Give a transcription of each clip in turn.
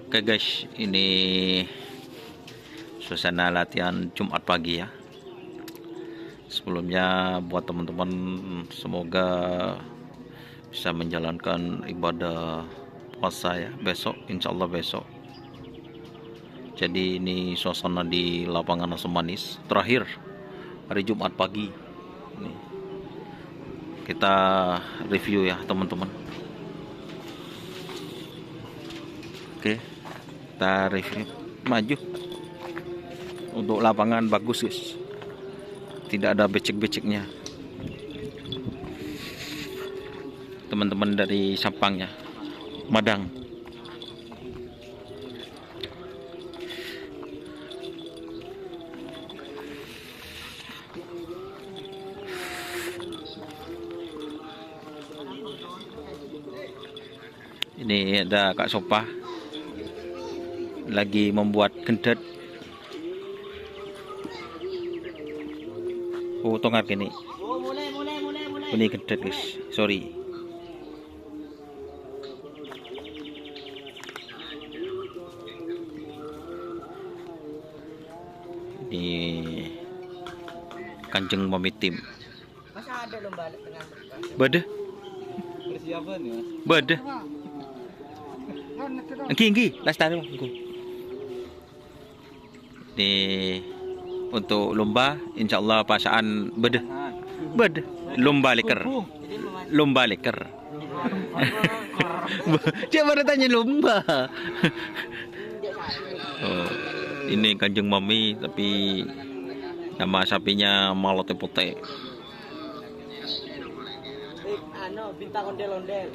Oke guys, ini suasana latihan Jumat pagi ya. Sebelumnya buat teman-teman semoga bisa menjalankan ibadah puasa ya besok, insya Allah besok. Jadi ini suasana di lapangan Asam Manis terakhir hari Jumat pagi. Ini kita review ya teman-teman. Oke, kita review maju untuk lapangan bagus guys, tidak ada becek-beceknya. Teman-teman dari Sampang ya, Madang. Ini ada Kak Sopa lagi membuat gendet. Tongar gini. Ini gendet guys, sorry. Ini Kanjeng Mami tim. Masa ada lomba tengah Bade. persiapan ya? Bade. Engki, lestari engko. Ini untuk lomba insyaallah pasaan bade. Bade. Lomba leker. Lomba leker. Siapa tanya lomba? Oh, ini Kanjeng Mami tapi nama sapinya Malote Putih. Bintang ondel-ondel.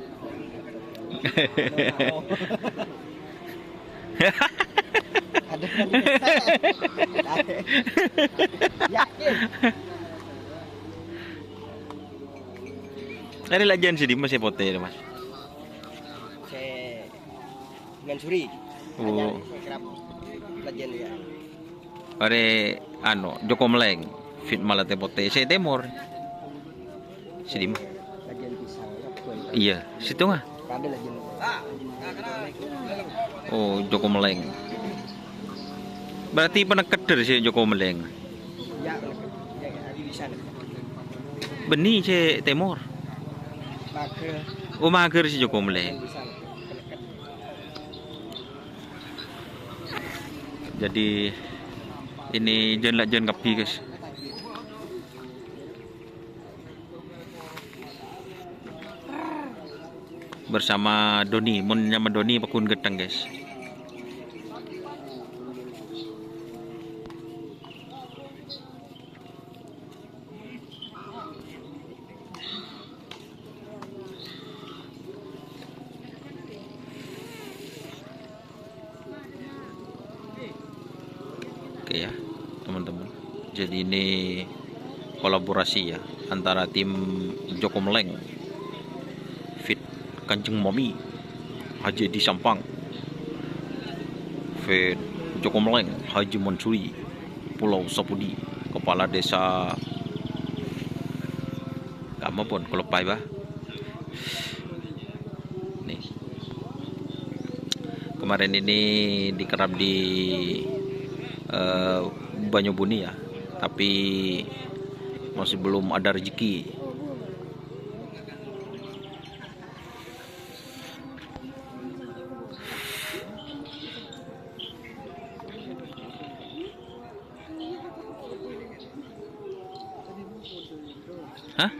Ada yakin. Ada lajan sih di Mas Putih Mas. Saya dengan suri. Oh. Kerap lajan ya. Are Joko Meleng fit Malate Putih saya Timur. Sidim. Lajan pisang. Iya, situ nggak? Ada lajan. Oh, Joko Meleng. Berarti pernah keder sih Joko Meleng. Ya, ada di sana. Benih si Timur. Mager. Oh, mager si Joko Meleng. Jadi ini jen kapi guys. Bersama Doni, mun nyama Doni pakun getang guys. Oke ya teman-teman, jadi ini kolaborasi ya antara tim Joko Meleng fit Kanjeng Mami Haji di Sampang fit Joko Meleng Haji Mansuri Pulau Sapudi Kepala Desa kamu pun kalau pai bah nih kemarin ini dikerap di Banyubuni ya, tapi masih belum ada rezeki. Hah?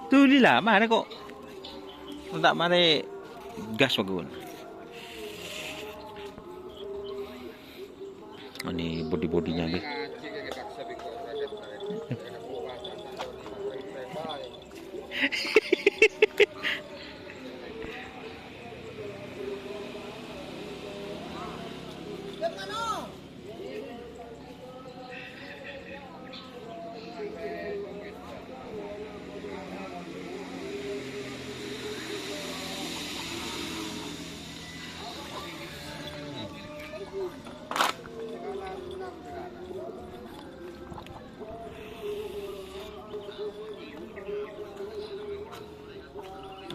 Tuh lila mana kok tak mare gas bagun. Ini body-bodinya deh.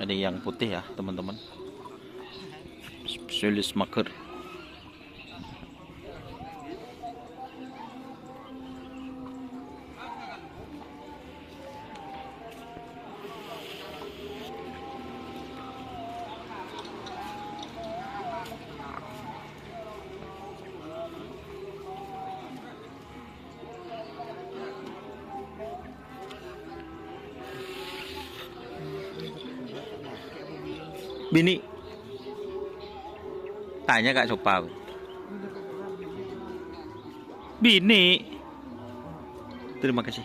Ada yang putih ya teman-teman, spesialis maker. Bini tanya Kak Sopa. Bini, terima kasih.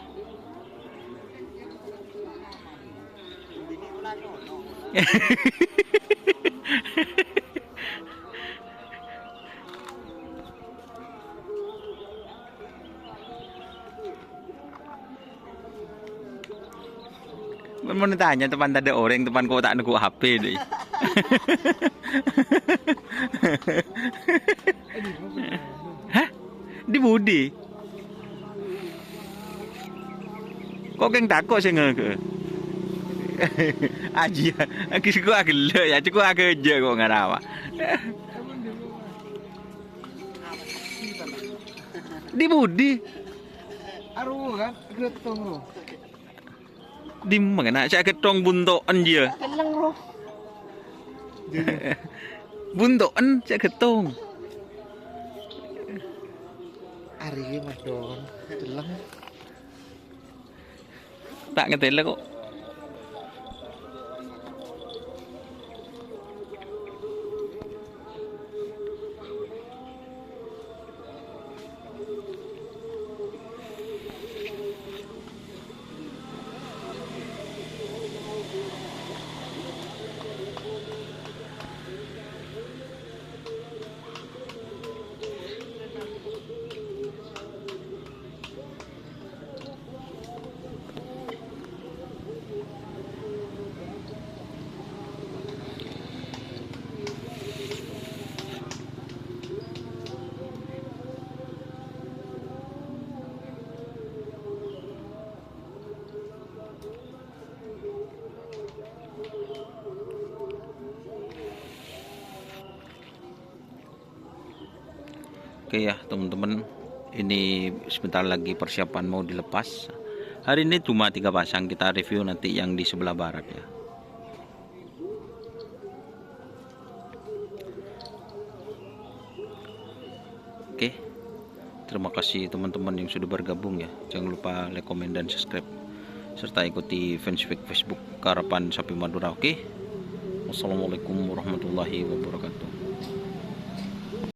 Mau tanya teman ada orang teman kau tak nunggu HP deh. Hah? Di Budi? Kok keng takut sih nggak? Aji, aku agak le ya, cukup agak je kok nggak apa. Di Budi? Aduh kan, getong lo. Di mana? Saya ketong buntoan dia. Kelang lo. Buntoan saya ketong. Ari mas don, kelang. Tak ngerti lah kok. Oke ya teman-teman, ini sebentar lagi persiapan mau dilepas. Hari ini cuma 3 pasang, kita review nanti yang di sebelah barat ya. Oke, terima kasih teman-teman yang sudah bergabung ya. Jangan lupa like, komen, dan subscribe, serta ikuti fanspage Facebook Karapan Sapi Madura. Oke, wassalamualaikum warahmatullahi wabarakatuh.